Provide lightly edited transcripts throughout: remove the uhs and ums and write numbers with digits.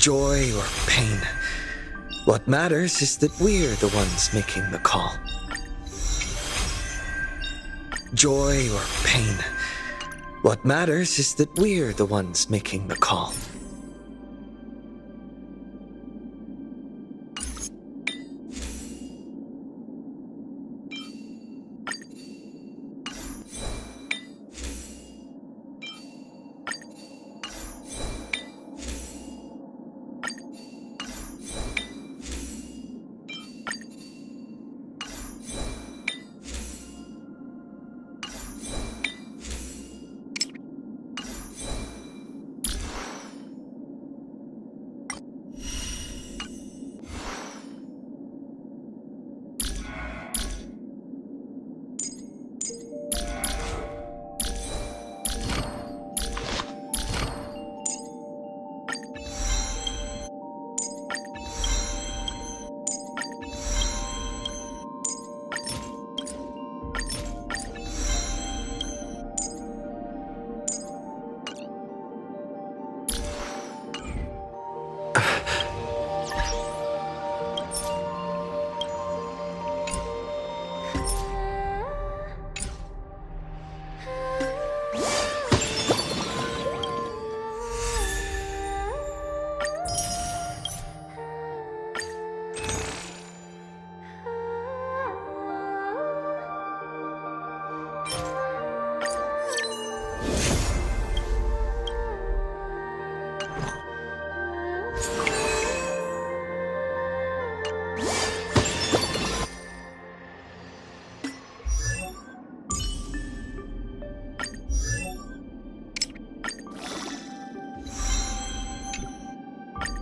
Joy or pain. What matters is that we're the ones making the call. Joy or pain. What matters is that we're the ones making the call.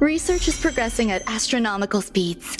Research is progressing at astronomical speeds.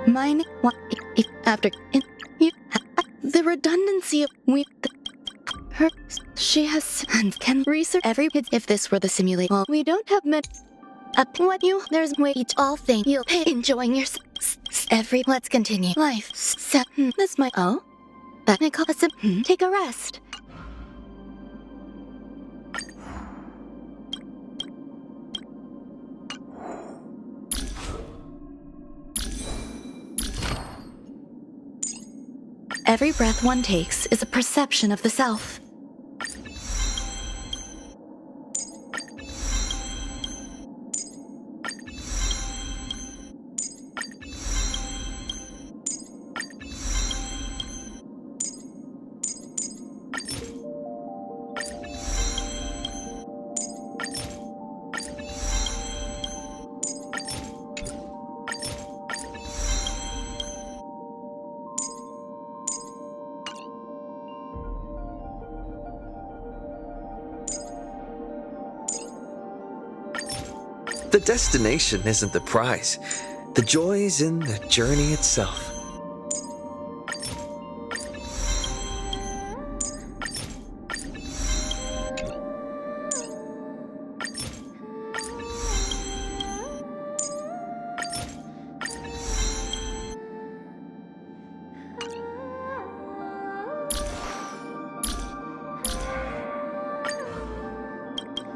Mine, after you, the redundancy of her, she has and can research every kid. If this were the simulation, well, we don't have what you, there's way each all thing you'll pay enjoying your every. Let's continue life. This might that may cause a take a rest. Every breath one takes is a perception of the self. The destination isn't the prize. The joy's in the journey itself.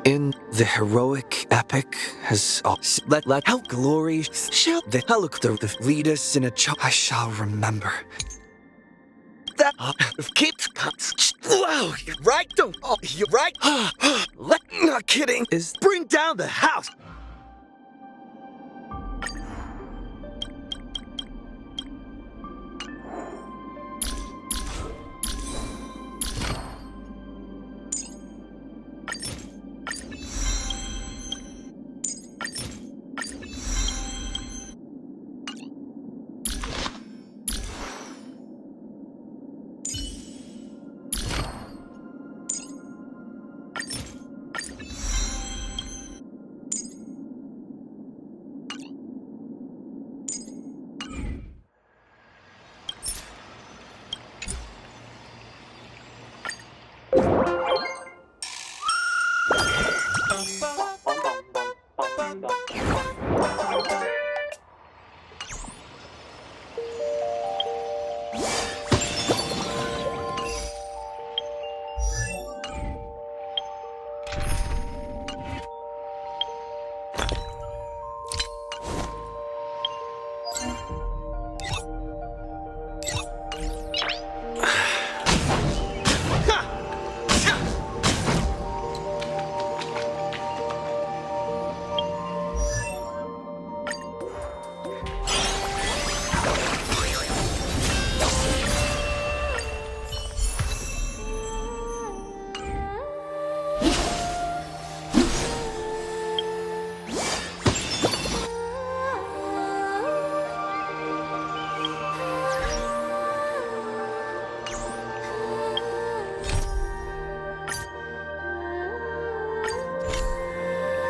In The heroic epic has let how glory shall the the lead us in a I shall remember. That keeps cuts. Wow, you're right. Don't. Oh, you're right. Not kidding. Is bring down the house.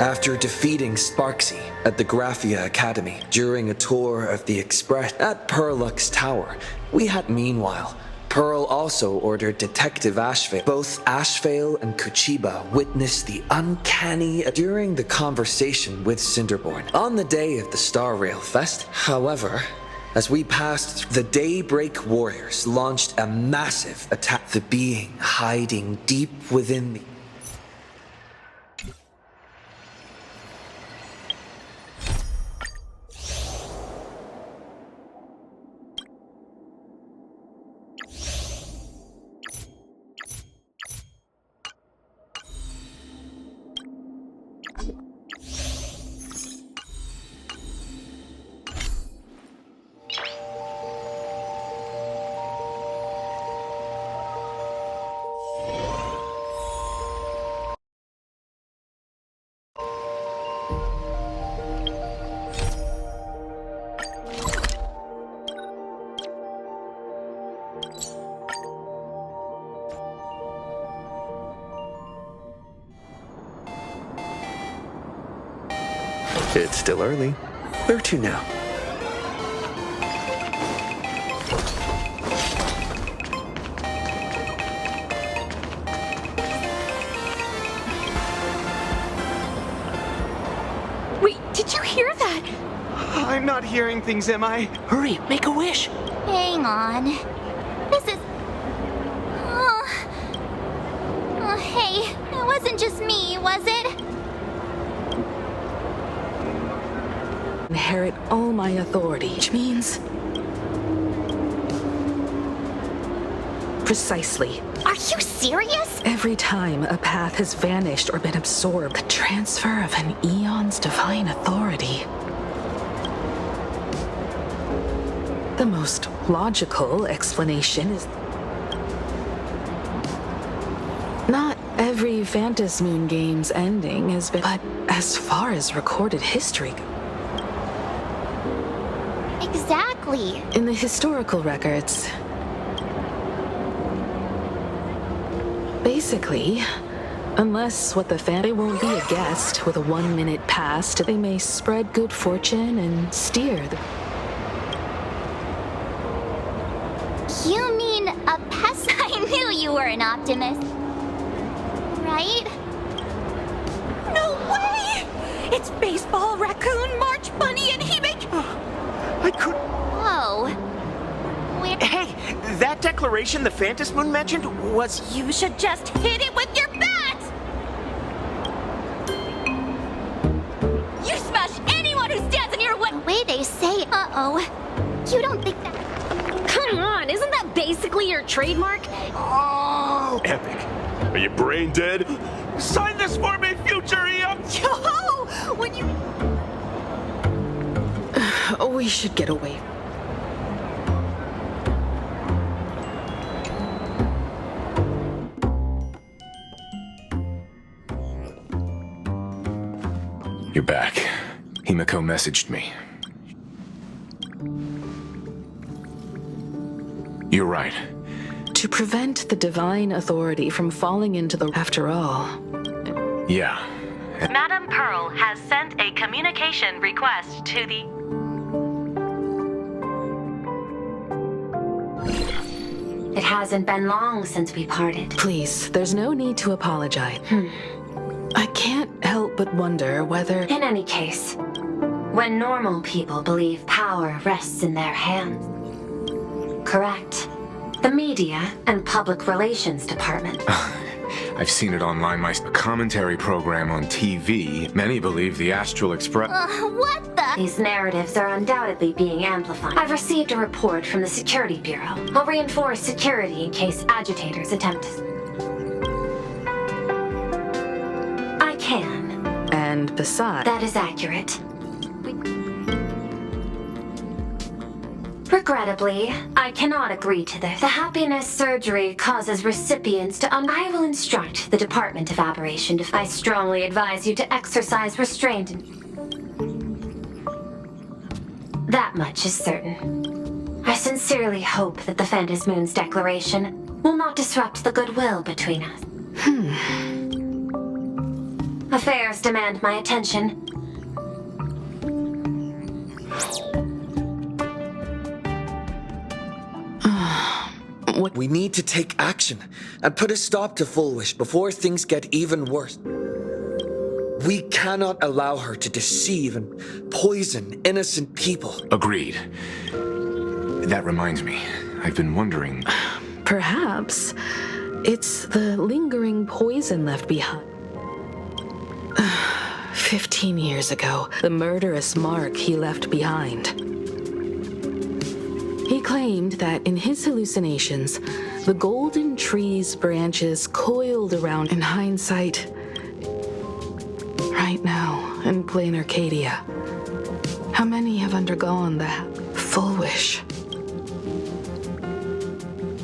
After defeating Sparksy at the Graphia Academy during a tour of the Express at Perlux Tower, we had meanwhile, Pearl also ordered Detective Ashvale. Both Ashvale and Kuchiba witnessed the uncanny during the conversation with Cinderborn on the day of the Star Rail Fest. However, as we passed, the Daybreak Warriors launched a massive attack. The being hiding deep within the It's still early. Where to now? Wait, did you hear that? I'm not hearing things, am I? Hurry, make a wish. Hang on. This is... hey, it wasn't just me, was it? Inherit all my authority, which means... Precisely. Are you serious? Every time a path has vanished or been absorbed, the transfer of an eon's divine authority. The most logical explanation is... Not every Phantasmoon game's ending has been... But as far as recorded history goes... Exactly. In the historical records, basically, unless what they won't be a guest with a 1-minute past, they may spread good fortune and steer the... You mean a pest? I knew you were an optimist. Right? No way! It's Baseball, Raccoon, March Bunny, and Hebe... I could... Whoa. Hey, that declaration the Phantasmoon mentioned was... You should just hit it with your bat! Uh-oh. You don't think that... Come on, isn't that basically your trademark? Oh! Epic. Are you brain dead? Sign this for me, future Ian! Yo! When you... We should get away. You're back. Himiko messaged me. You're right. To prevent the divine authority from falling into the... After all, Yeah. Madam Pearl has sent a communication request to the... It hasn't been long since we parted. please, there's no need to apologize. I can't help but wonder whether... In any case, when normal people believe power rests in their hands, correct? The media and public relations department. I've seen it online. My commentary program on TV. Many believe the Astral Express... what the... These narratives are undoubtedly being amplified. I've received a report from the Security Bureau. I'll reinforce security in case agitators attempt to... I can. And besides... That is accurate. Regrettably, I cannot agree to this. The happiness surgery causes recipients to I will instruct the Department of Aberration to... I strongly advise you to exercise restraint. That much is certain. I sincerely hope that the Phantasmoon's declaration will not disrupt the goodwill between us. Affairs demand my attention. We need to take action and put a stop to Full Wish before things get even worse. We cannot allow her to deceive and poison innocent people. Agreed. That reminds me. I've been wondering... Perhaps it's the lingering poison left behind. 15 years ago, the murderous mark he left behind. He claimed that in his hallucinations, the golden tree's branches coiled around. In hindsight, right now, in plain Arcadia, how many have undergone the Full Wish?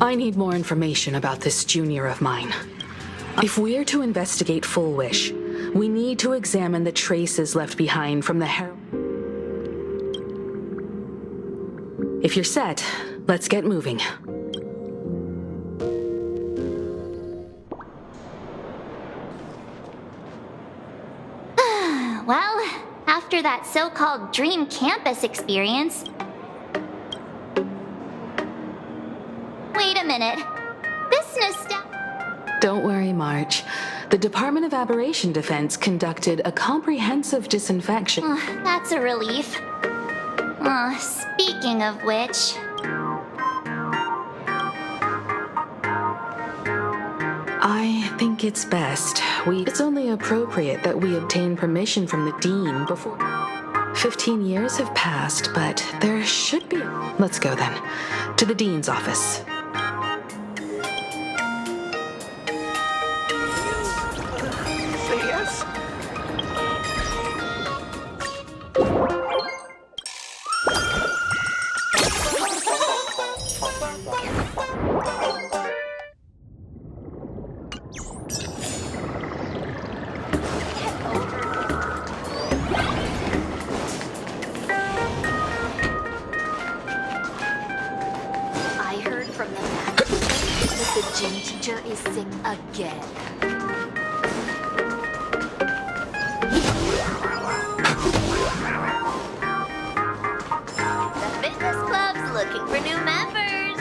I need more information about this junior of mine. If we're to investigate Full Wish, we need to examine the traces left behind from the If you're set, let's get moving. Well, after that so-called dream campus experience... Wait a minute. This Don't worry, March. The Department of Aberration Defense conducted a comprehensive disinfection. That's a relief. Speaking of which... I think it's best. It's only appropriate that we obtain permission from the Dean before... 15 years have passed, but there should be... Let's go then. To the Dean's office. Say yes? I heard from the faculty that the gym teacher is sick again. The fitness club's looking for new members.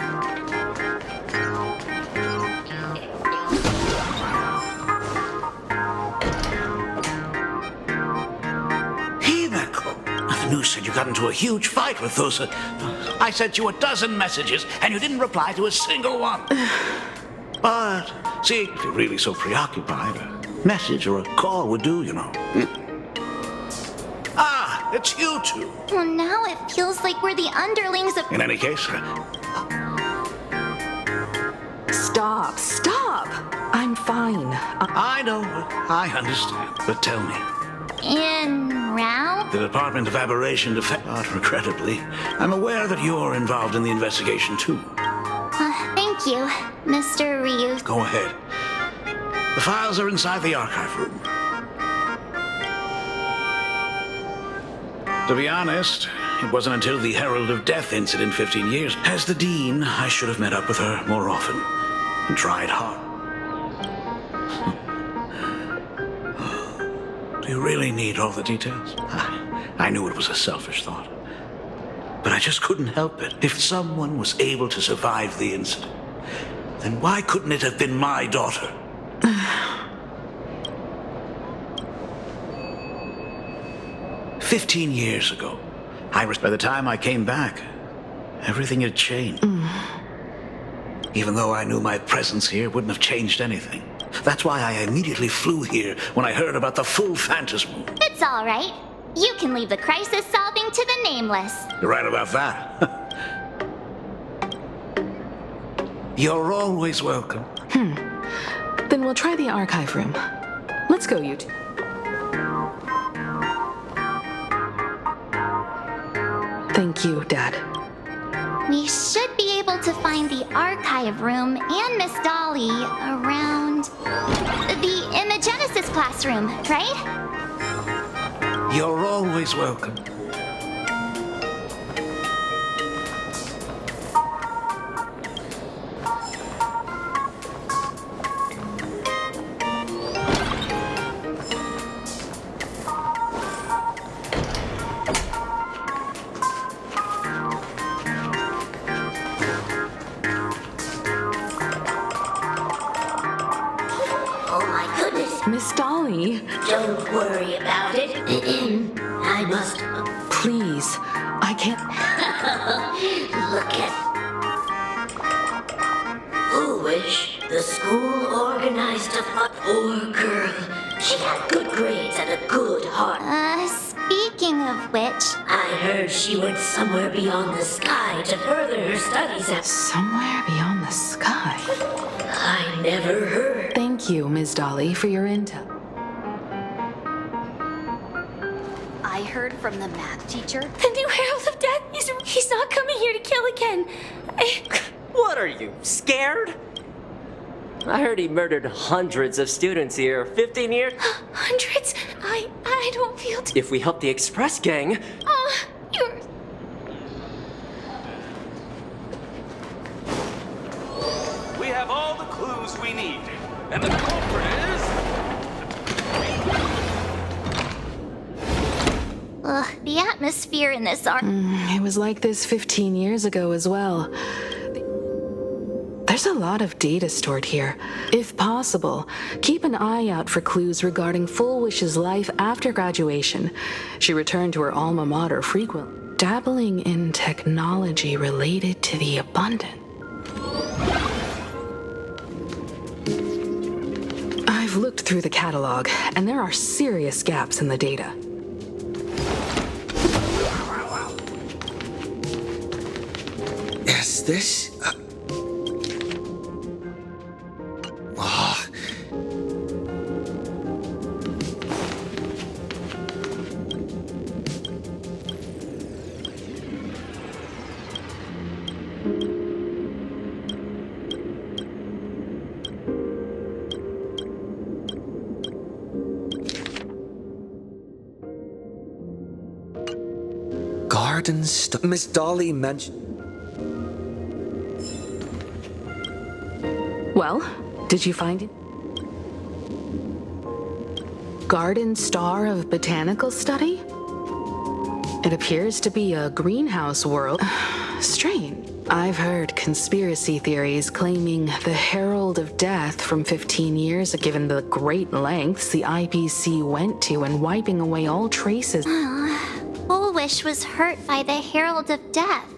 Himiko, the news said you got into a huge fight with those... I sent you a dozen messages, and you didn't reply to a single one. But, see, if you're really so preoccupied, a message or a call would do, you know. Ah, It's you two. Well, now it feels like we're the underlings of. In any case, Stop. I'm fine. I know. I understand. But tell me, In round? the Department of Aberration Defense. But regrettably, I'm aware that you're involved in the investigation too. Thank you, Mr. Ryu. Go ahead. The files are inside the archive room. To be honest, it wasn't until the Herald of Death incident 15 years. As the Dean, I should have met up with her more often and tried hard. Do you really need all the details? I knew it was a selfish thought. But I just couldn't help it. If someone was able to survive the incident, then why couldn't it have been my daughter? 15 years ago, by the time I came back, everything had changed. Even though I knew my presence here wouldn't have changed anything. That's why I immediately flew here when I heard about the full phantasm. It's all right. You can leave the crisis solving to the nameless. You're right about that. You're always welcome. Then we'll try the archive room. Let's go, you two. Thank you, Dad. We should be able to find the archive room and Miss Dolly around the Imagenesis classroom, right? You're always welcome. Oh my goodness. Miss Dolly. Don't worry about it. I must. Please. I can't. Look at. Foolish. The school organized a poor girl. She had good grades and a good heart. Speaking of which. I heard she went somewhere beyond the sky to further her studies at. Somewhere beyond the sky. I never heard. Thank you, Ms. Dolly, for your intel. I heard from the math teacher. The new Herald of Death, he's not coming here to kill again. What are you, scared? I heard he murdered hundreds of students here. 15 years? Hundreds? I don't feel If we help the Express gang... you're... We have all the clues we need. And the culprit is... The atmosphere in this It was like this 15 years ago as well. There's a lot of data stored here. If possible, keep an eye out for clues regarding Full Wish's life after graduation. She returned to her alma mater frequently, dabbling in technology related to the abundant. I've looked through the catalog, and there are serious gaps in the data. Is this... Miss Dolly mentioned... Well, did you find it? Garden Star of Botanical Study? It appears to be a greenhouse world. Strange. I've heard conspiracy theories claiming the Herald of Death from 15 years, given the great lengths the IPC went to in wiping away all traces. Full Wish was hurt by the Herald of Death.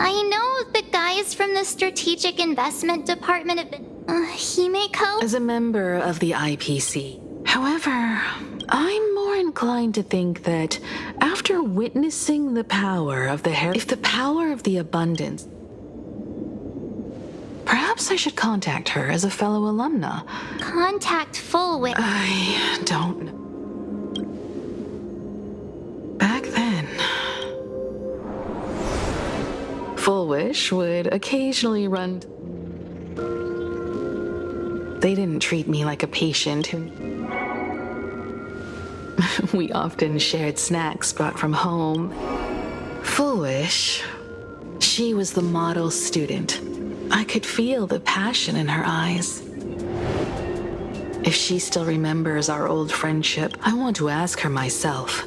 I know the guys from the Strategic Investment Department have been... Himeko? As a member of the IPC. However, I'm more inclined to think that after witnessing the power of if the power of the abundance, perhaps I should contact her as a fellow alumna. Contact Fullwick. I don't know. Back then, Full Wish would occasionally run. They didn't treat me like a patient who. We often shared snacks brought from home. Full Wish, she was the model student. I could feel the passion in her eyes. If she still remembers our old friendship, I want to ask her myself.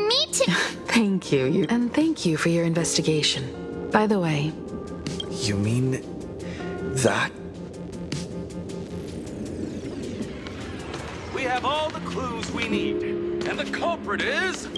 Me too. Thank you. And thank you for your investigation. By the way... You mean... that? We have all the clues we need, and the culprit is...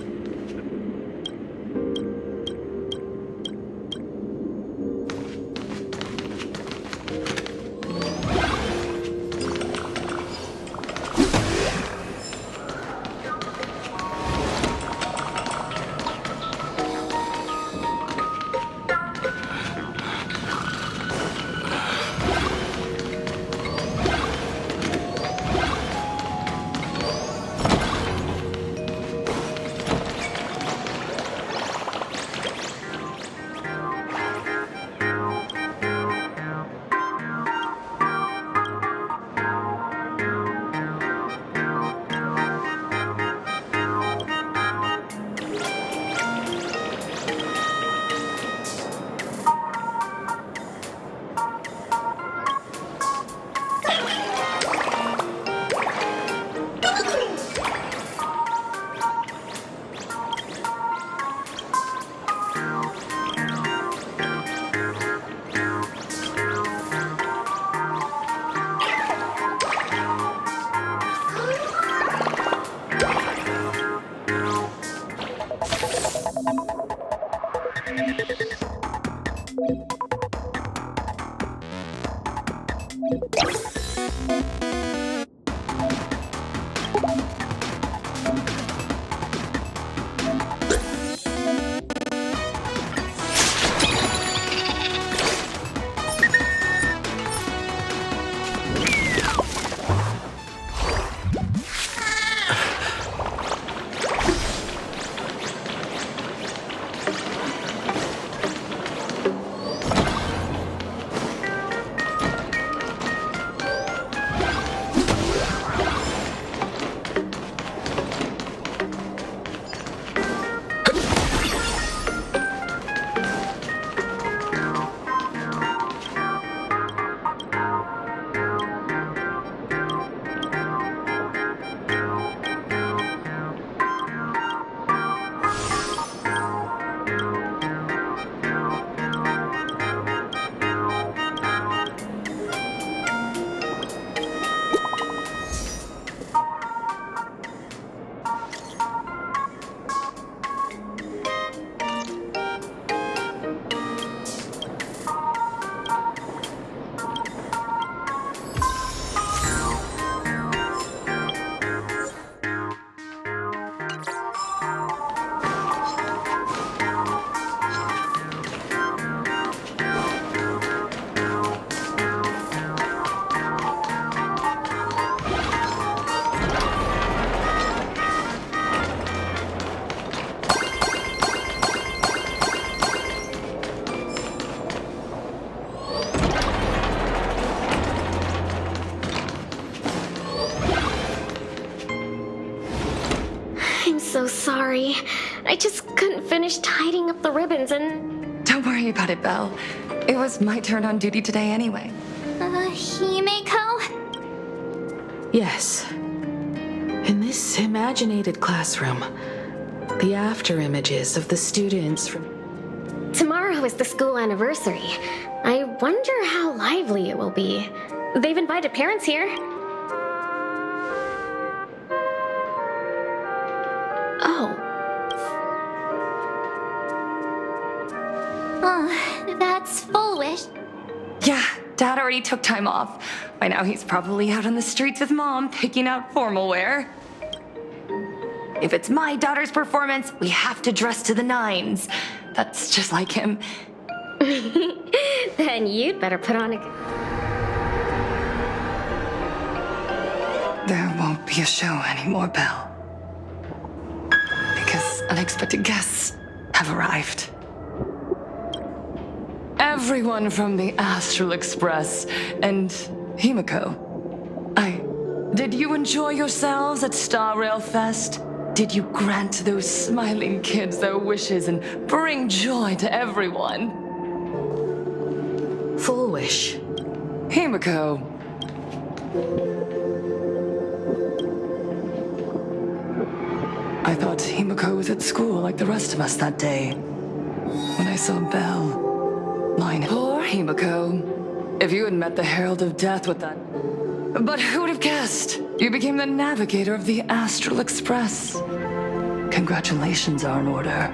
so sorry. I just couldn't finish tidying up the ribbons and... Don't worry about it, Belle. It was my turn on duty today anyway. Himeko? Yes. In this imaginated classroom, the after images of the students from... Tomorrow is the school anniversary. I wonder how lively it will be. They've invited parents here. Oh. Oh, that's Full Wish. Yeah, Dad already took time off. By now he's probably out on the streets with Mom, picking out formal wear. If it's my daughter's performance, we have to dress to the nines. That's just like him. Then you'd better put on a... There won't be a show anymore, Belle. Because unexpected guests have arrived. Everyone from the Astral Express and Himiko. Did you enjoy yourselves at Star Rail Fest? Did you grant those smiling kids their wishes and bring joy to everyone? Full wish. Himiko. I thought Himiko was at school like the rest of us that day. When I saw Belle lying... Poor Himiko. If you had met the Herald of Death with that... But who would have guessed? You became the navigator of the Astral Express. Congratulations are in order.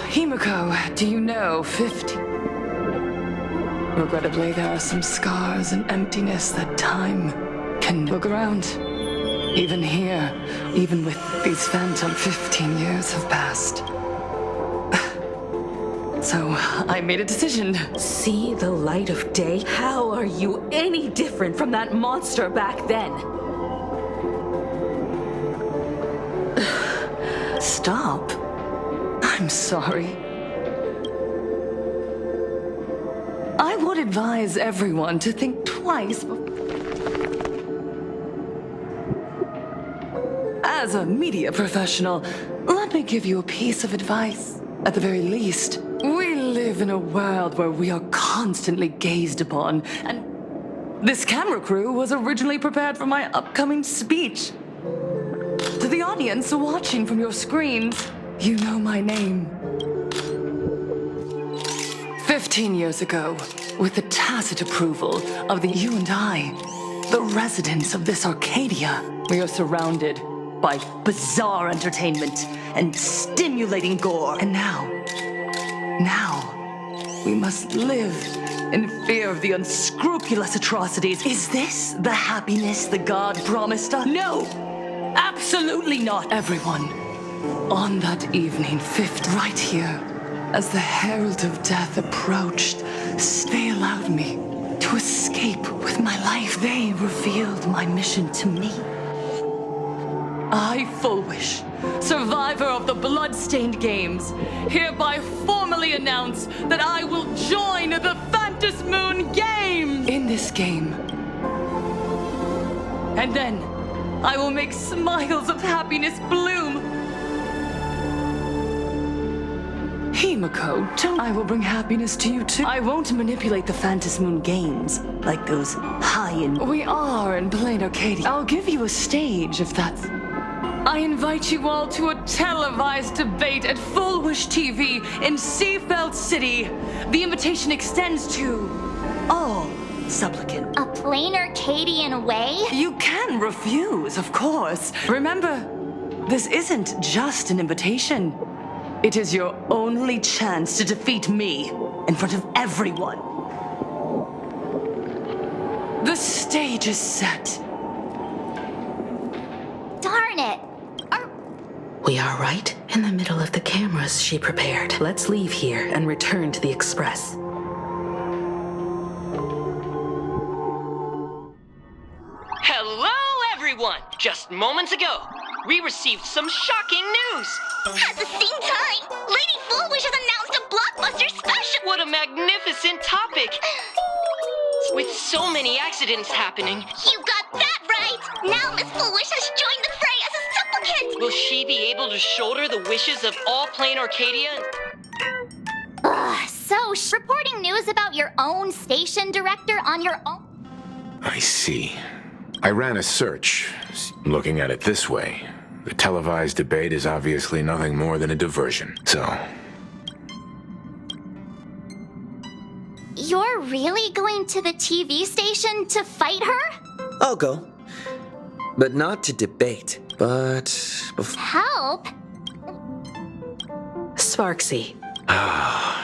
Himiko, do you know 50? Regrettably, there are some scars and emptiness that time can look around. Even here, even with these phantom 15 years have passed. So, I made a decision. See the light of day? How are you any different from that monster back then? Stop. I'm sorry. I would advise everyone to think twice before... As a media professional, let me give you a piece of advice. At the very least, we live in a world where we are constantly gazed upon, and this camera crew was originally prepared for my upcoming speech. To the audience watching from your screens, you know my name. 15 years ago, with the tacit approval of you and I, the residents of this Arcadia, we are surrounded by bizarre entertainment and stimulating gore. And now, we must live in fear of the unscrupulous atrocities. Is this the happiness the God promised us? No! Absolutely not, everyone. On that evening, right here, as the Herald of Death approached, they allowed me to escape with my life. They revealed my mission to me. I, Full Wish, survivor of the Bloodstained Games, hereby formally announce that I will join the Phantasmoon Games! In this game. And then, I will make smiles of happiness bloom. Himiko, I will bring happiness to you too. I won't manipulate the Phantasmoon Games like those high-end... We are in plain Arcadia. I'll give you a stage if that's... I invite you all to a televised debate at Full Wish TV in Seafeld City. The invitation extends to all supplicants. A plain Arcadian way? You can refuse, of course. Remember, this isn't just an invitation. It is your only chance to defeat me in front of everyone. The stage is set. Darn it! We are right in the middle of the cameras she prepared. Let's leave here and return to the Express. Hello, everyone! Just moments ago, we received some shocking news. At the same time, Lady Full Wish has announced a blockbuster special! What a magnificent topic! With so many accidents happening. You got that right! Now Miss Full Wish has joined the fray as a supplicant! Will she be able to shoulder the wishes of all plain Arcadia? So, reporting news about your own station director on your own... I see. I ran a search. Looking at it this way, the televised debate is obviously nothing more than a diversion. So... You're really going to the TV station to fight her? I'll go. But not to debate, but... Help? Sparksy,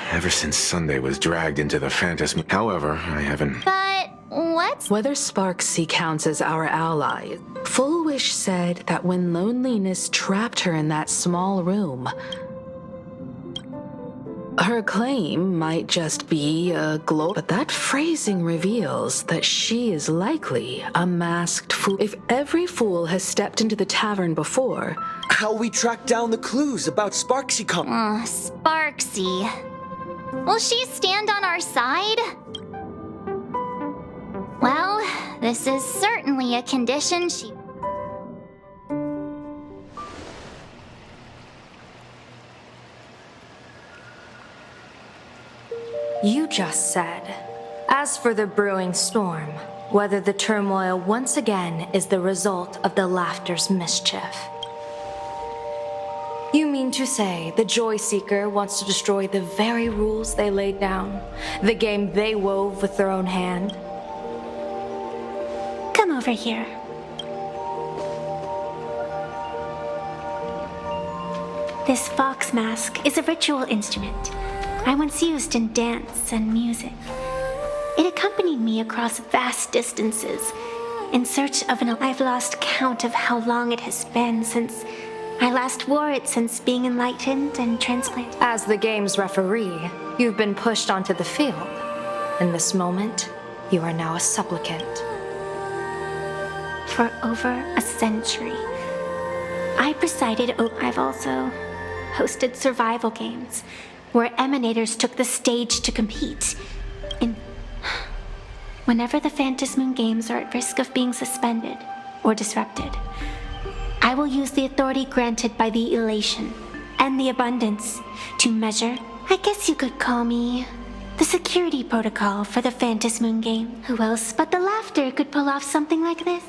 Ever since Sunday was dragged into the phantasm. However, I haven't... But what's... Whether Sparksy counts as our ally, Full Wish said that when loneliness trapped her in that small room, her claim might just be a glow, but that phrasing reveals that she is likely a masked fool. If every fool has stepped into the tavern before... How we track down the clues about Sparksy Sparksy. Will she stand on our side? Well, this is certainly a condition she... You just said. As for the brewing storm, whether the turmoil once again is the result of the Laughter's mischief. You mean to say the Joy Seeker wants to destroy the very rules they laid down, the game they wove with their own hand? Come over here. This fox mask is a ritual instrument I once used in dance and music. It accompanied me across vast distances in search of I've lost count of how long it has been since I last wore it since being enlightened and transplanted. As the game's referee, you've been pushed onto the field. In this moment, you are now a supplicant. For over a century, I presided I've also hosted survival games where emanators took the stage to compete. Whenever the Phantasmoon games are at risk of being suspended or disrupted, I will use the authority granted by the elation and the abundance to measure, I guess you could call me, the security protocol for the Phantasmoon game. Who else but the Laughter could pull off something like this?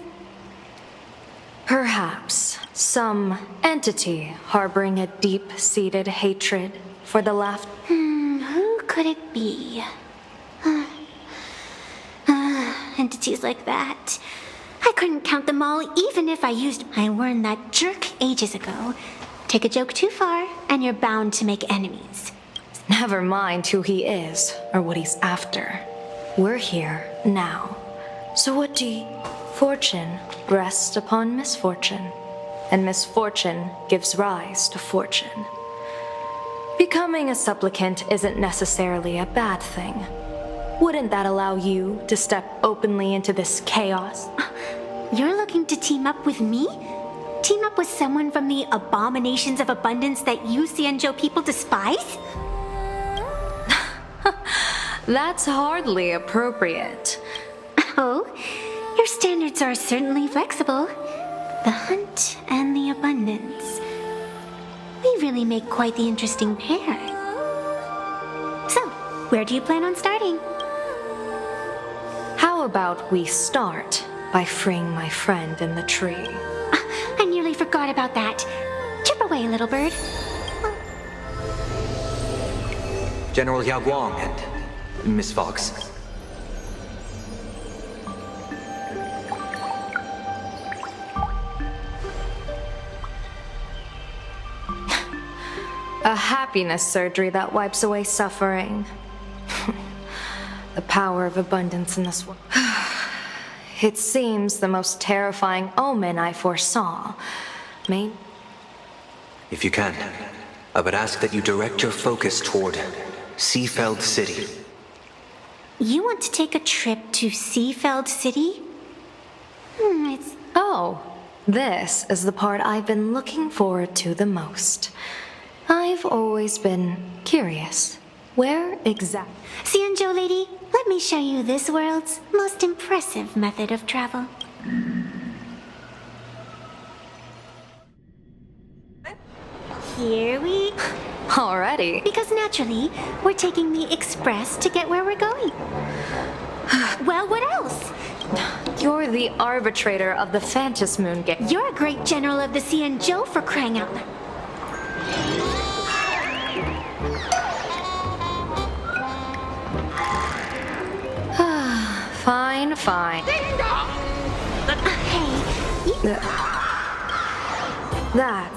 Perhaps some entity harboring a deep-seated hatred for the Laughter. Who could it be? Entities like that. I couldn't count them all even if I used... I warned that jerk ages ago. Take a joke too far, and you're bound to make enemies. Never mind who he is, or what he's after. We're here, now. So what do you... Fortune rests upon misfortune, and misfortune gives rise to fortune. Becoming a supplicant isn't necessarily a bad thing. Wouldn't that allow you to step openly into this chaos? You're looking to team up with me? Team up with someone from the abominations of abundance that you Xianzhou people despise? That's hardly appropriate. Oh, your standards are certainly flexible. The hunt and the abundance. We really make quite the interesting pair. So, where do you plan on starting? How about we start by freeing my friend in the tree? I nearly forgot about that. Chip away, little bird. General Yao Guang and Miss Fox. A happiness surgery that wipes away suffering. The power of abundance in this world. It seems the most terrifying omen I foresaw. If you can, I would ask that you direct your focus toward Seafeld City. You want to take a trip to Seafeld City? Oh, this is the part I've been looking forward to the most. I've always been curious. Where exactly? Xianzhou lady, let me show you this world's most impressive method of travel. Here we... Already? Because naturally, we're taking the express to get where we're going. Well, what else? You're the arbitrator of the Phantasmoon game. You're a great general of the Xianzhou for crying out loud. Fine. Hey, That.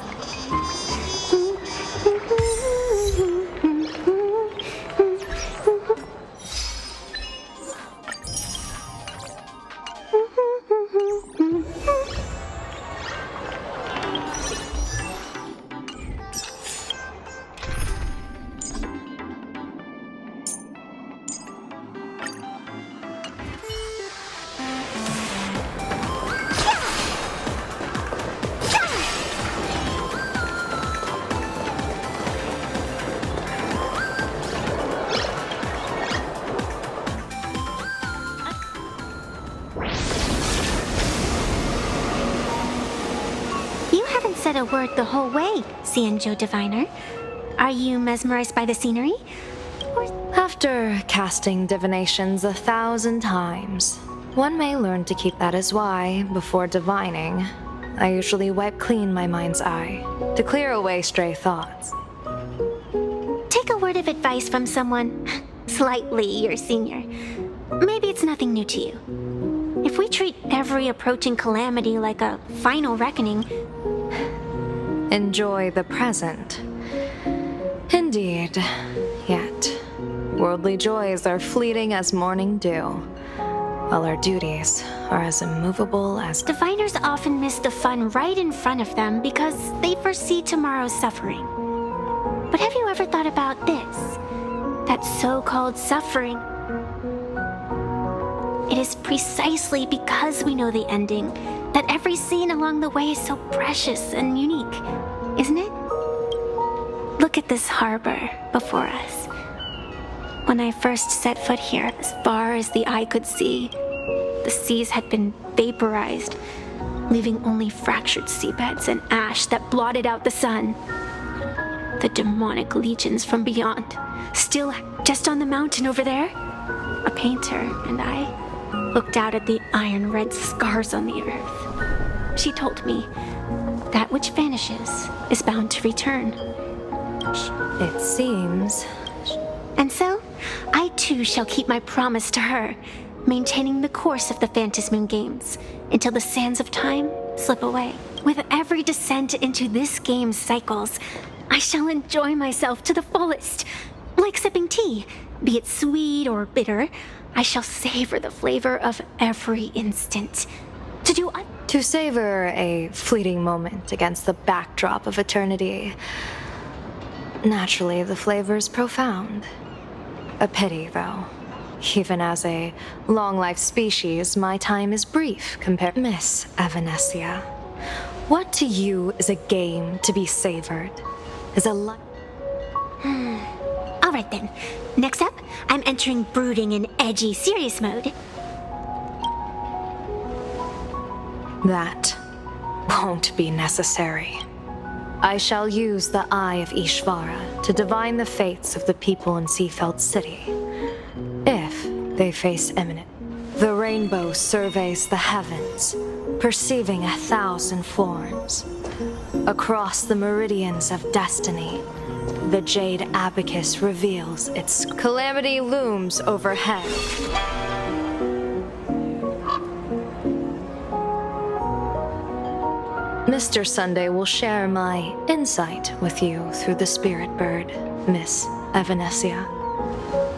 haven't said a word the whole way, Xianzhou Diviner. Are you mesmerized by the scenery? After casting divinations 1,000 times, one may learn to keep that as why, before divining, I usually wipe clean my mind's eye to clear away stray thoughts. Take a word of advice from someone slightly your senior. Maybe it's nothing new to you. If we treat every approaching calamity like a final reckoning... Enjoy the present. Indeed. Yet, worldly joys are fleeting as morning dew, while our duties are as immovable as... Diviners often miss the fun right in front of them because they foresee tomorrow's suffering. But have you ever thought about this? That so-called suffering. It is precisely because we know the ending that every scene along the way is so precious and unique, isn't it? Look at this harbor before us. When I first set foot here, as far as the eye could see, the seas had been vaporized, leaving only fractured seabeds and ash that blotted out the sun. The demonic legions from beyond, still just on the mountain over there. A painter and I looked out at the iron red scars on the earth. She told me that which vanishes is bound to return. It seems. And so, I too shall keep my promise to her, maintaining the course of the Phantasmoon Games until the sands of time slip away. With every descent into this game's cycles, I shall enjoy myself to the fullest. Like sipping tea, be it sweet or bitter, I shall savor the flavor of every instant. To savor a fleeting moment against the backdrop of eternity. Naturally, the flavor is profound. A pity, though. Even as a long-life species, my time is brief compared... Miss Evanescia, what to you is a game to be savored? Is a Alright then. Next up, I'm entering brooding and edgy serious mode. That won't be necessary. I shall use the Eye of Ishvara to divine the fates of the people in Seafeld City, if they face imminent. The rainbow surveys the heavens, perceiving 1,000 forms. Across the meridians of destiny, the jade abacus reveals its calamity looms overhead. Mr. Sunday will share my insight with you through the spirit bird, Miss Evanescia.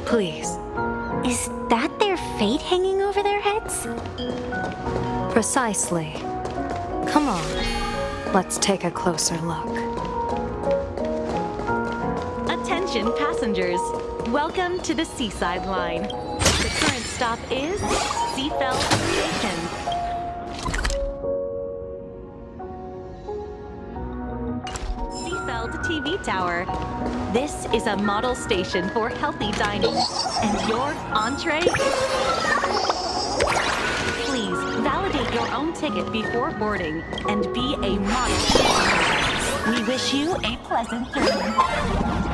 Please. Is that their fate hanging over their heads? Precisely. Come on, let's take a closer look. Attention passengers, welcome to the Seaside Line. The current stop is Seafeld Station. Seafeld TV Tower. This is a model station for healthy dining. And your entree? Please validate your own ticket before boarding and be a model. We wish you a pleasant journey.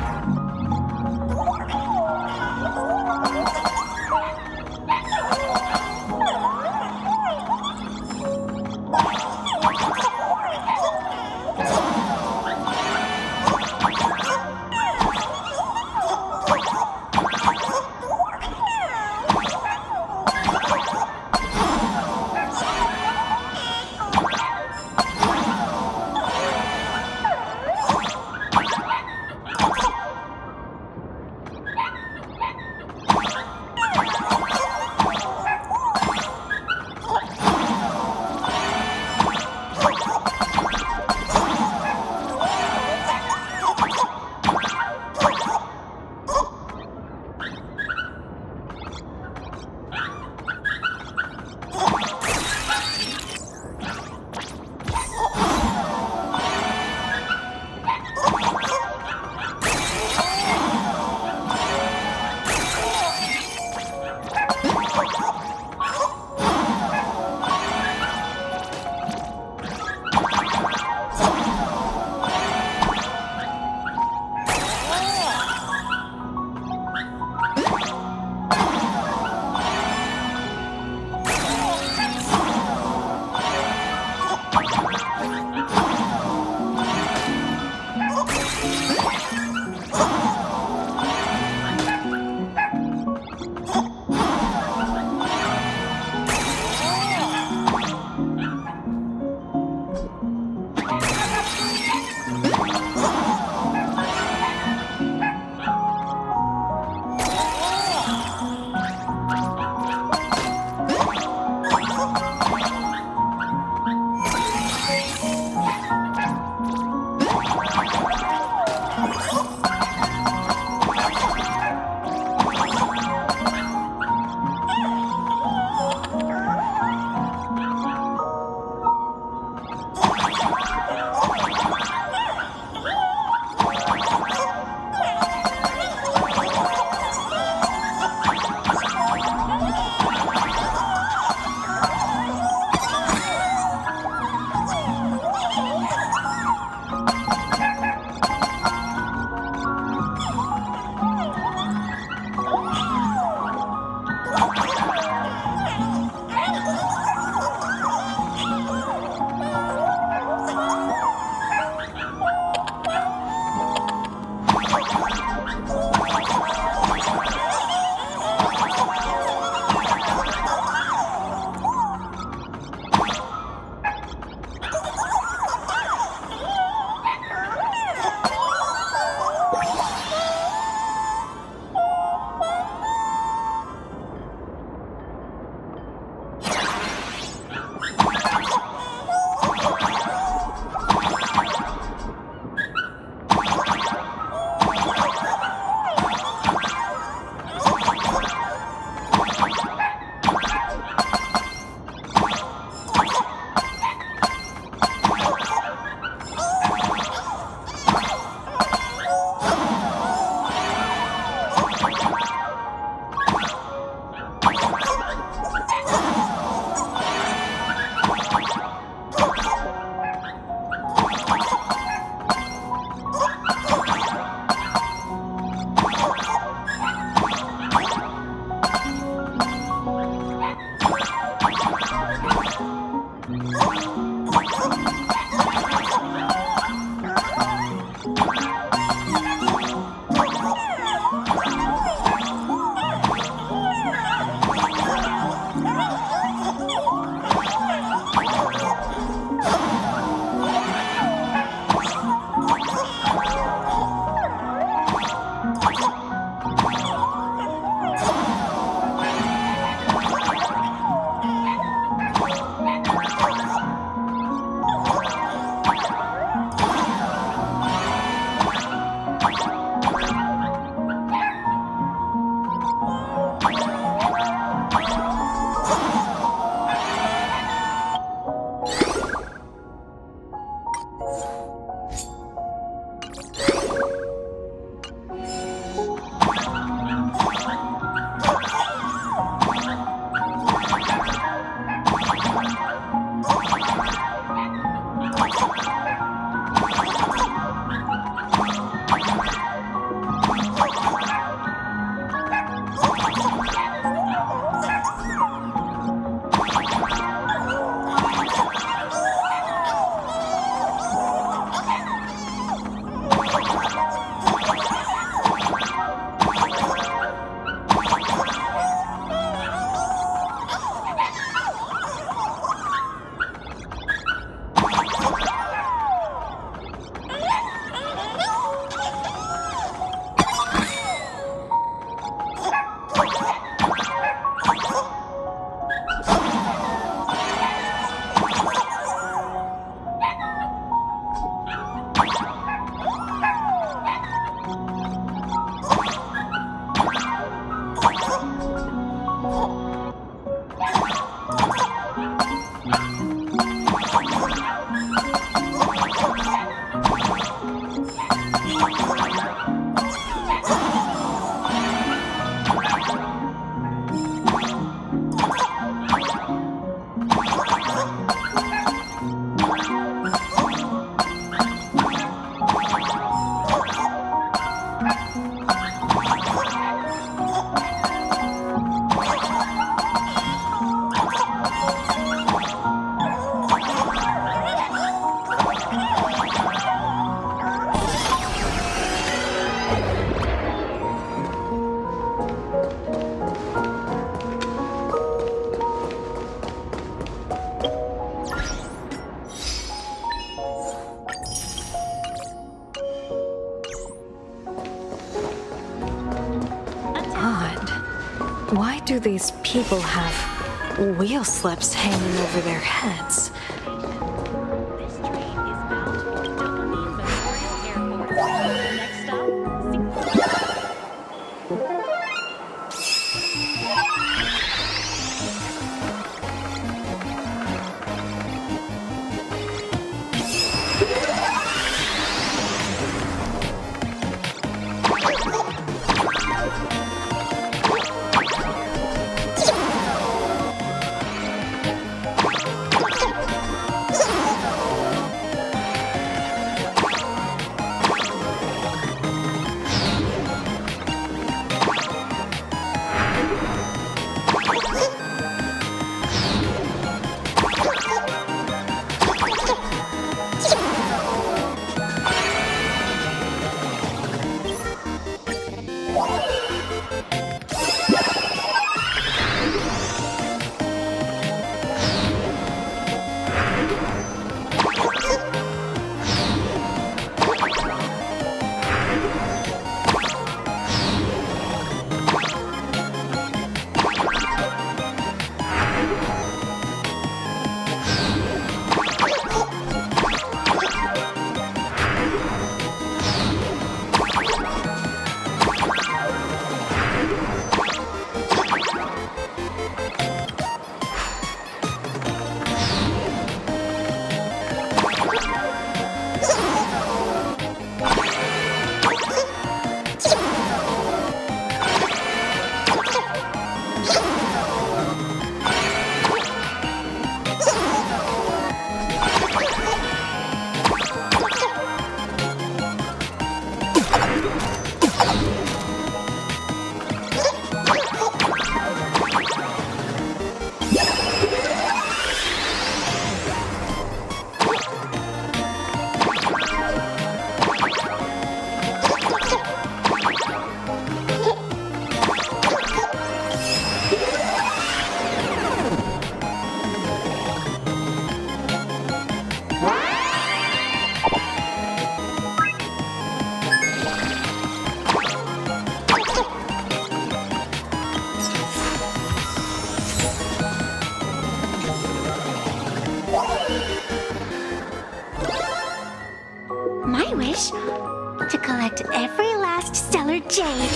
Why do these people have wheel slips hanging over their heads? This train is bound for Dopamine Memorial Airport. Next stop, My wish? To collect every last stellar jade.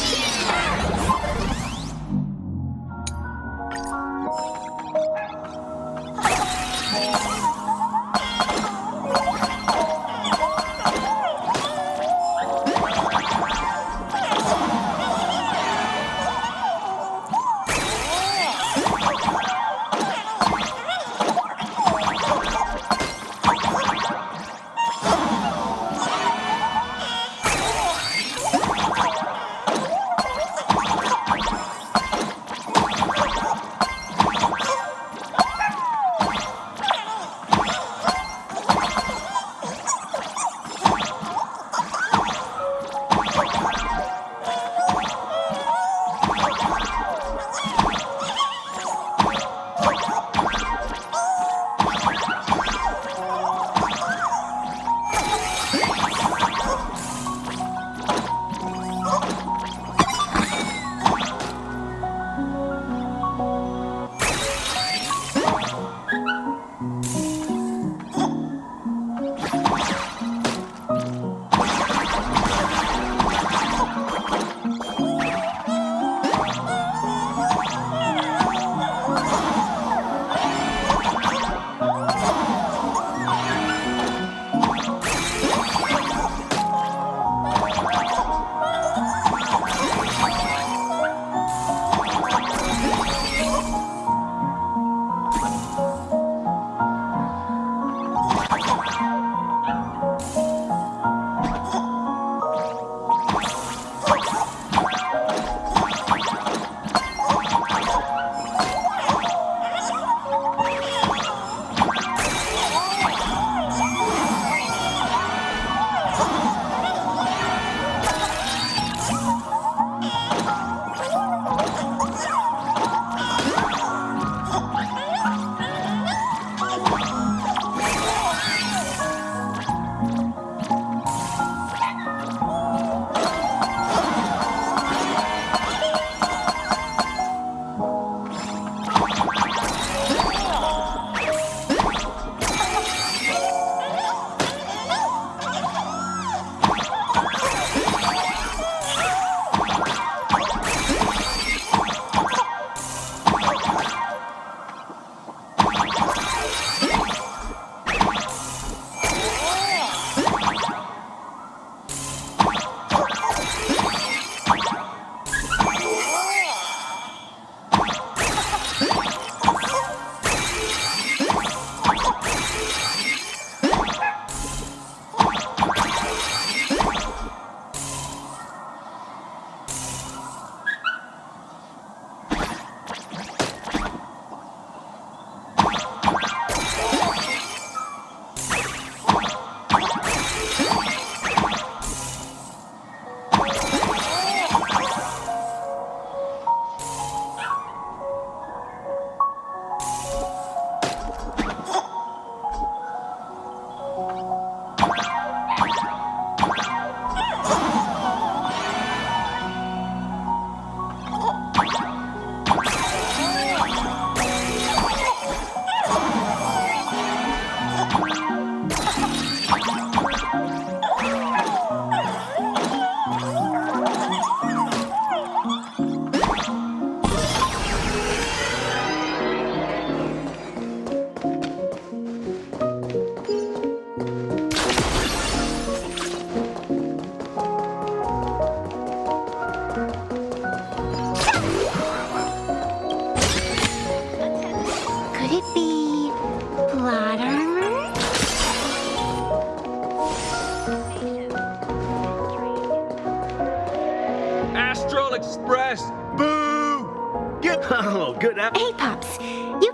All Express. Boo! Get Oh, good. Hey, Pops. You.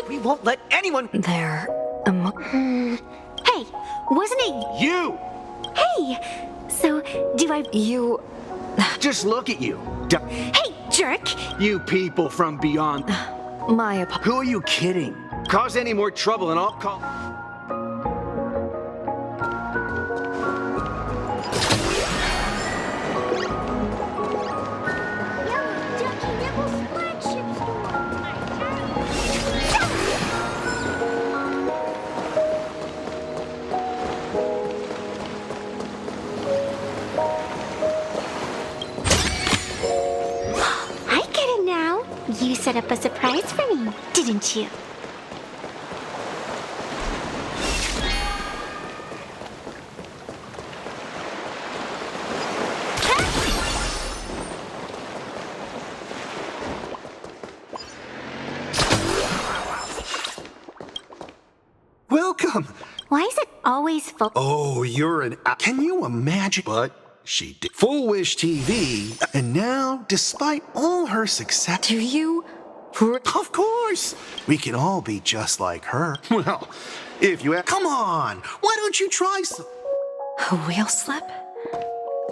We won't let anyone. They're Hey, wasn't it You! Hey! So, do I. You. Just look at you. Hey, jerk! You people from beyond. My apologies. Who are you kidding? Cause any more trouble and I'll call. I get it now. You set up a surprise for me, didn't you? Welcome. Why is it always full? Oh, you're an. Can you imagine? But she did. Full Wish TV. And now, despite all her success. Do you. Of course. We can all be just like her. Well, if you. Come on. Why don't you try some? A wheel slip?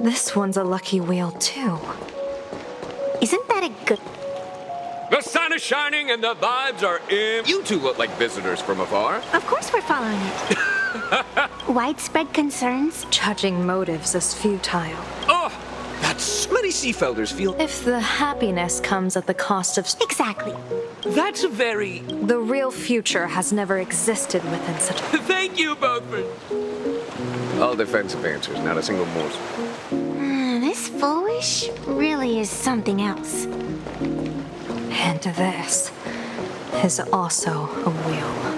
This one's a lucky wheel, too. Isn't that a good. The sun is shining and the vibes are in. You two look like visitors from afar. Of course we're following it. Widespread concerns? Judging motives is futile. Oh, that's many Seafelders feel. If the happiness comes at the cost of. Exactly. That's a very. The real future has never existed within such. Thank you both for. All defensive answers, not a single morsel. This foolish really is something else. And this is also a wheel.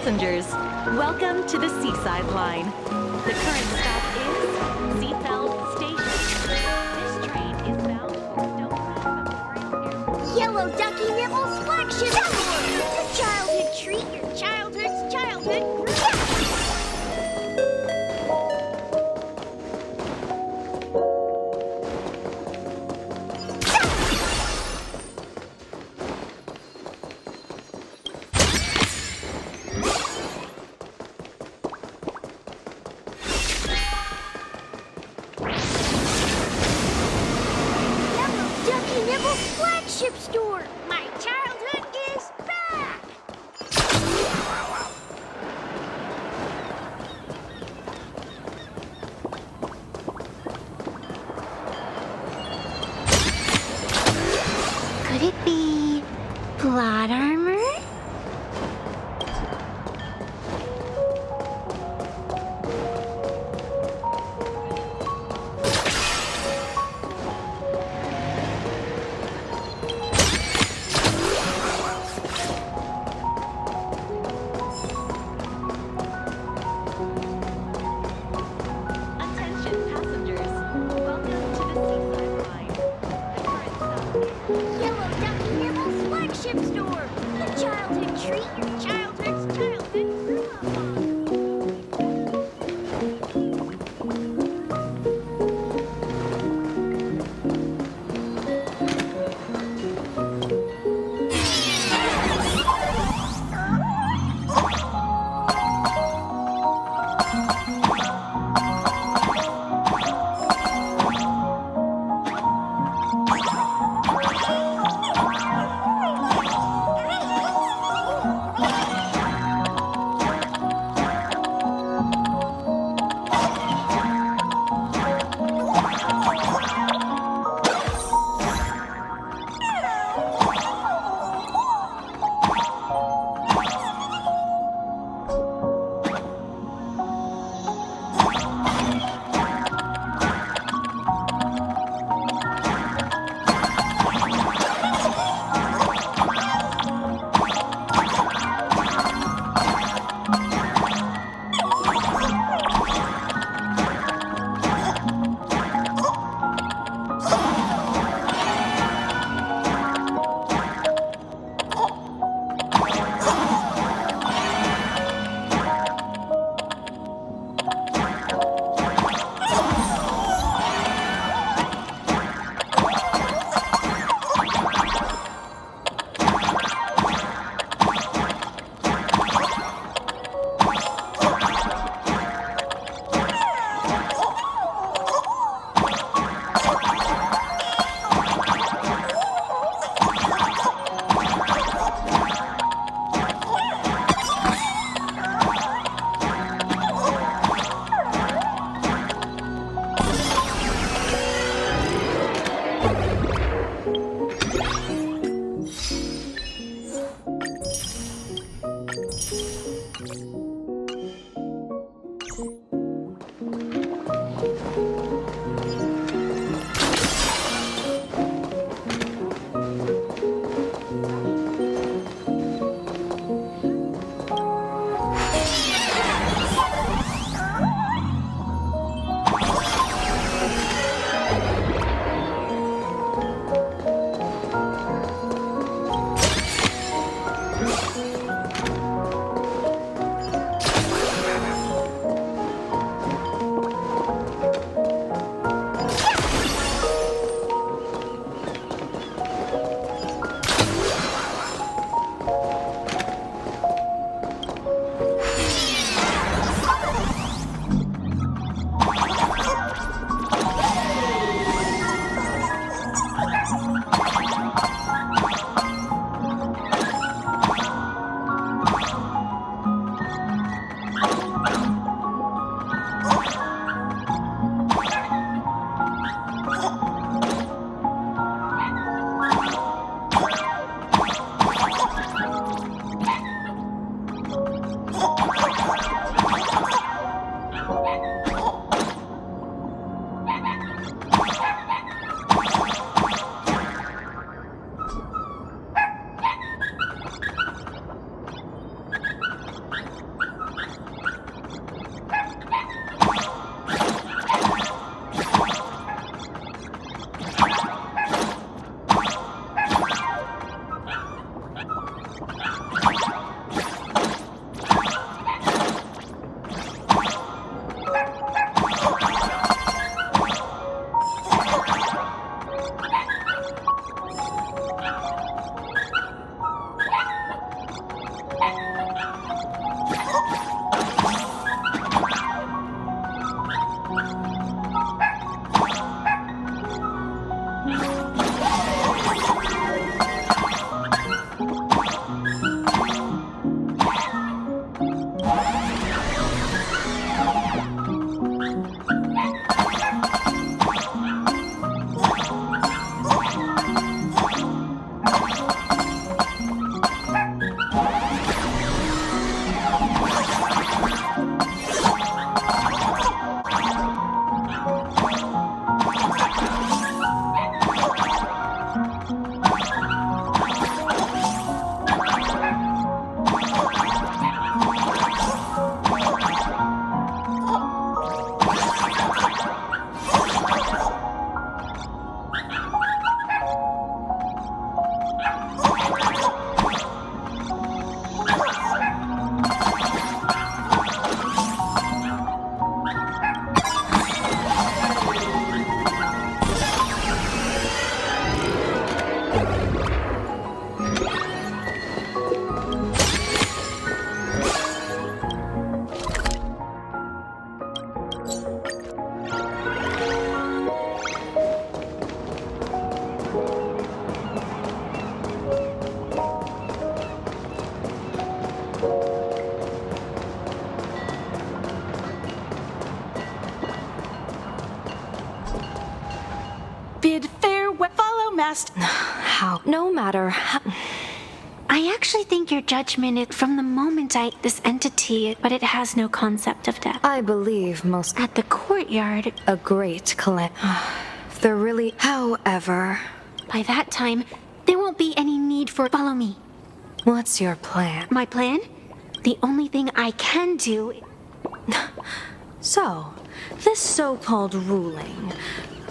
Passengers, welcome to the Seaside Line. The current stop is Seafeld Station. This train is bound for Stone Memorial Airport. Yellow Ducky Nibble's flagship store! Your childhood treat, your childhood's childhood grew up! Ducky Nibble's flagship store! My childhood is back! Could it be plot armor? Attention passengers, welcome to the Seaside Line. The current stop is Yellow Ducky Nibble's flagship store! The childhood treat, your childhood's childhood grew up on! past. How? No matter how. I actually think your judgment is from the moment this entity, but it has no concept of death. I believe most At the courtyard, a great calamity. There really. However, by that time, there won't be any need for follow me. what's your plan? My plan? The only thing I can do. So, this so-called ruling,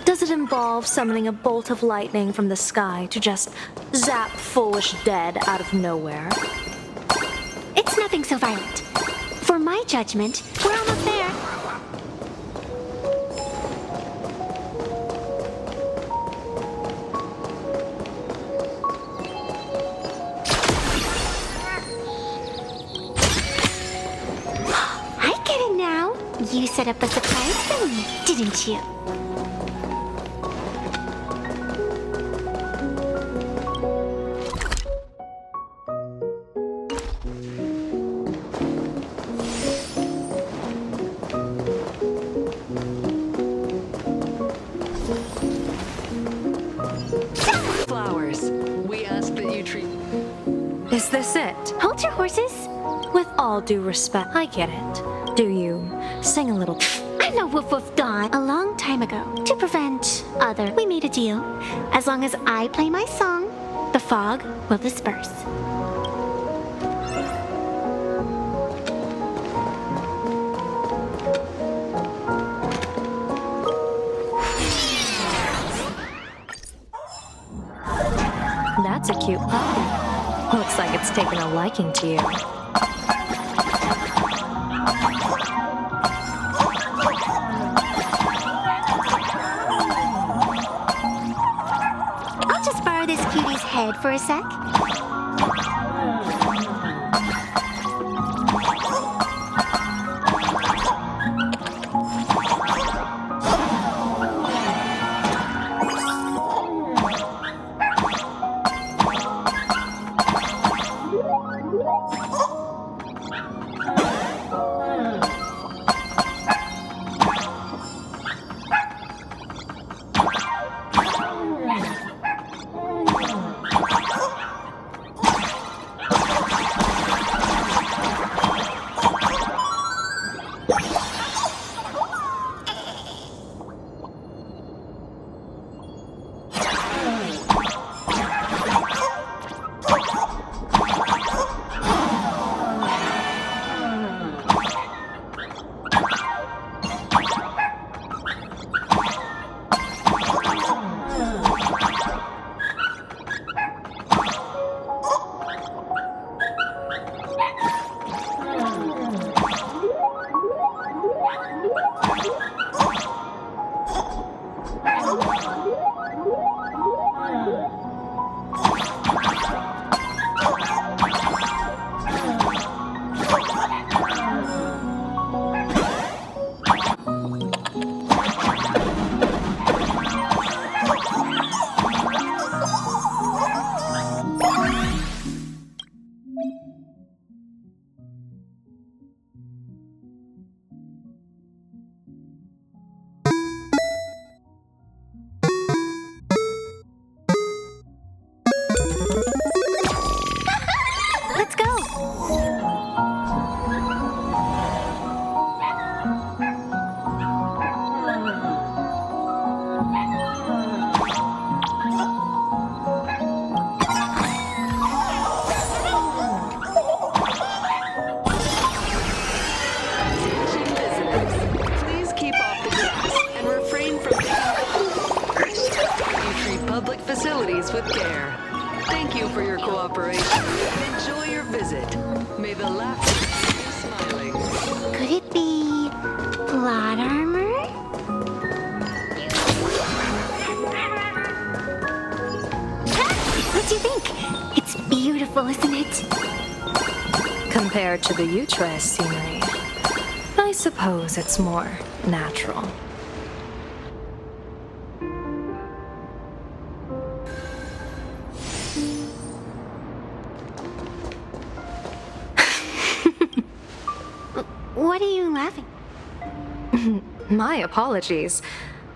does it involve summoning a bolt of lightning from the sky to just zap foolish dead out of nowhere? It's nothing so violent. For my judgment, we're almost there. I get it now. You set up a surprise for me, didn't you? Flowers. We ask that you treat. Is this it? Hold your horses. With all due respect, I get it. Do you sing a little? I'm no woof woof Dawn. A long time ago, to prevent other, we made a deal. As long as I play my song, the fog will disperse. That's a cute puppy. Looks like it's taken a liking to you. I'll just borrow this cutie's head for a sec. Let's go. Please keep off the grass and refrain from you treat public facilities with care. Thank you for your cooperation. Enjoy your visit. May the laughter keep you smiling. Could it be plot armor? What do you think? It's beautiful, isn't it? Compared to the Utrecht scenery, I suppose it's more natural. What are you laughing? My apologies.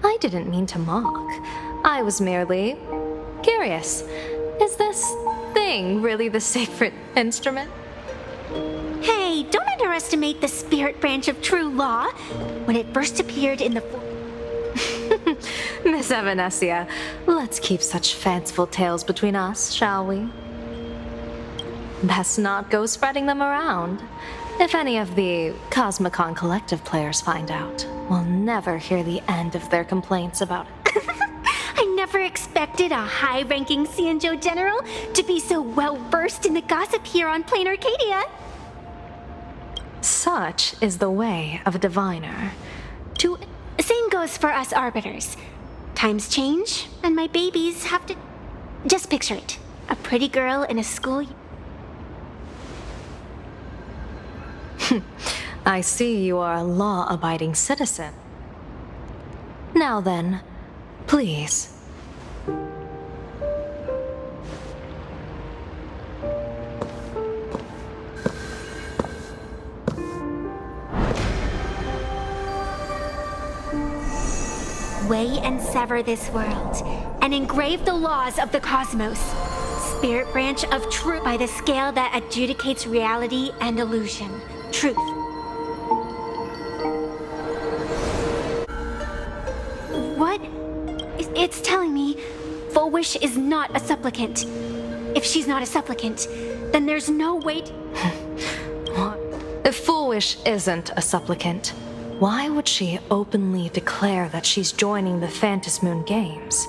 I didn't mean to mock. I was merely Curious, is this thing really the sacred instrument? Hey, don't underestimate the spirit branch of true law. When it first appeared in the... Miss Evanescia, let's keep such fanciful tales between us, shall we? Best not go spreading them around. If any of the Cosmicon Collective players find out, we'll never hear the end of their complaints about it. I never expected a high-ranking Cienjo general to be so well-versed in the gossip here on Plain Arcadia. Such is the way of a diviner. Same goes for us arbiters. Times change, and my babies have to... Just picture it. A pretty girl in a school... I see you are a law-abiding citizen. Now then, please. Weigh and sever this world, and engrave the laws of the cosmos. Spirit branch of truth by the scale that adjudicates reality and illusion. Truth. What? It's telling me Full Wish is not a supplicant. If she's not a supplicant, then there's no way If Full Wish isn't a supplicant, why would she openly declare that she's joining the Phantasmoon Games?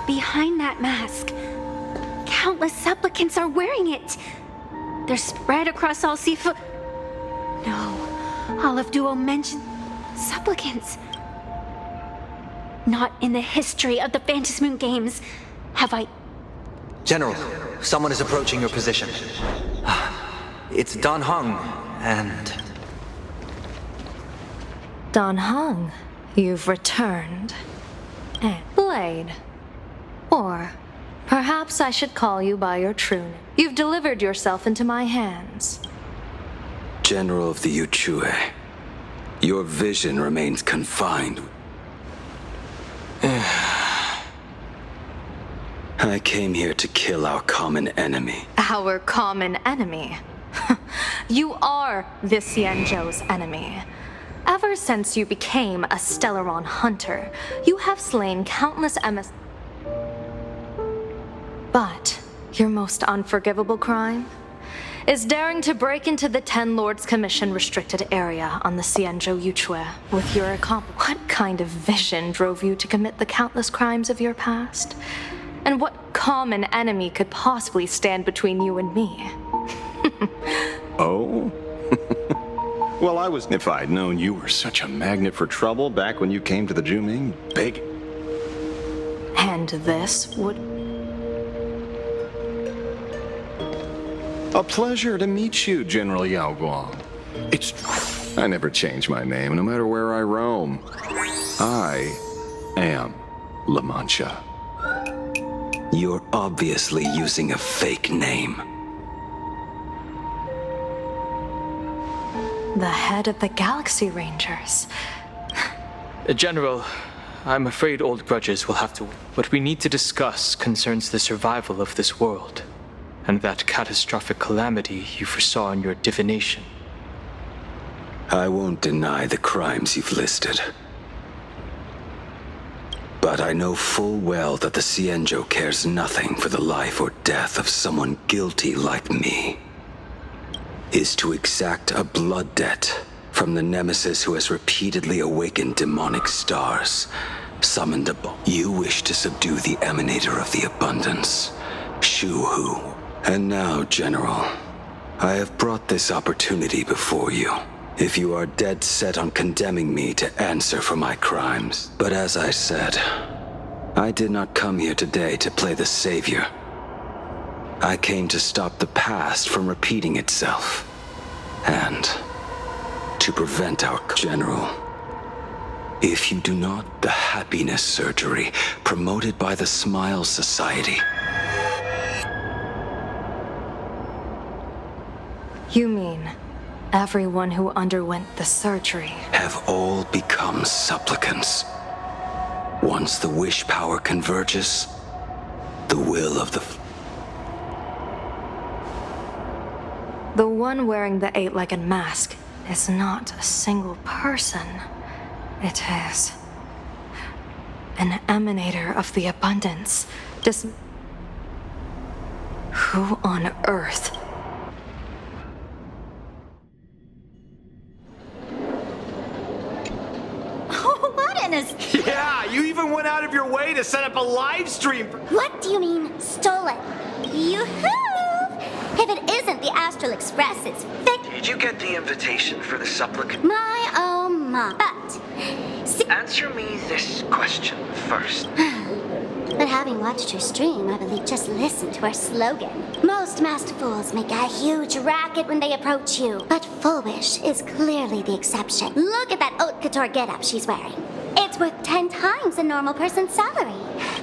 Behind that mask, countless supplicants are wearing it. They're spread across all Sifu... No, Olive Duo mentioned supplicants. Not in the history of the Phantasmoon Games have I... General, someone is approaching your position. It's Dan Heng, and... Dan Heng, you've returned. And Blade. Or perhaps I should call you by your true name. You've delivered yourself into my hands. General of the Yuchue, your vision remains confined. I came here to kill our common enemy. Our common enemy? You are the Cienjo's enemy. Ever since you became a Stellaron hunter, you have slain countless MS... But your most unforgivable crime is daring to break into the Ten Lords Commission restricted area on the Cienjo Yuchue with your accomplice. What kind of vision drove you to commit the countless crimes of your past? And what common enemy could possibly stand between you and me? Oh? Well, if I'd known you were such a magnet for trouble back when you came to the Juming, big... And this would... A pleasure to meet you, General Yao Guang. I never change my name, no matter where I roam. I am La Mancha. You're obviously using a fake name. The head of the Galaxy Rangers. General, I'm afraid old grudges will have to... What we need to discuss concerns the survival of this world, and that catastrophic calamity you foresaw in your divination. I won't deny the crimes you've listed. But I know full well that the Cienjo cares nothing for the life or death of someone guilty like me. Is to exact a blood debt from the nemesis who has repeatedly awakened demonic stars, summoned a bomb. You wish to subdue the emanator of the abundance, Shu-Hu. And now, General, I have brought this opportunity before you. If you are dead set on condemning me to answer for my crimes. But as I said, I did not come here today to play the savior. I came to stop the past from repeating itself. And to prevent our General. If you do not, the happiness surgery promoted by the Smile Society. You mean everyone who underwent the surgery have all become supplicants. Once the wish power converges, the will of the... The one wearing the eight-legged mask is not a single person. It is an emanator of the abundance. Who on earth? What in a... Yeah, you even went out of your way to set up a live stream. What do you mean, stolen? Yoo-hoo! If it isn't the Astral Express's Did you get the invitation for the supplicant? my oh my. But... Answer me this question first. But having watched her stream, I believe just listen to her slogan. Most masked fools make a huge racket when they approach you, but Full Wish is clearly the exception. Look at that haute couture getup she's wearing. It's worth 10 times a normal person's salary.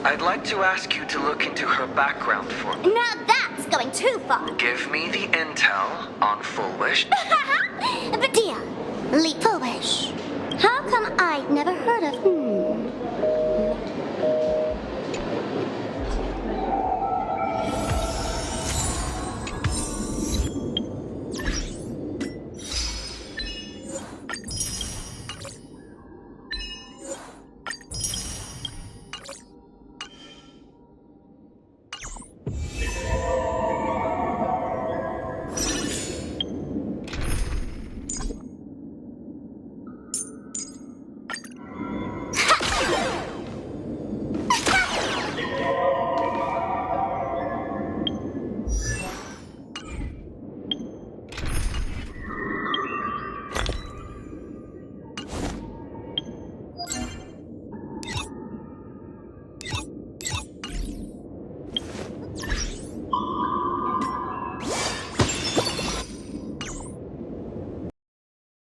I'd like to ask you to look into her background for me. Now that's going too far. Give me the intel on Full Wish. But deal. Leap Full Wish. How come I'd never heard of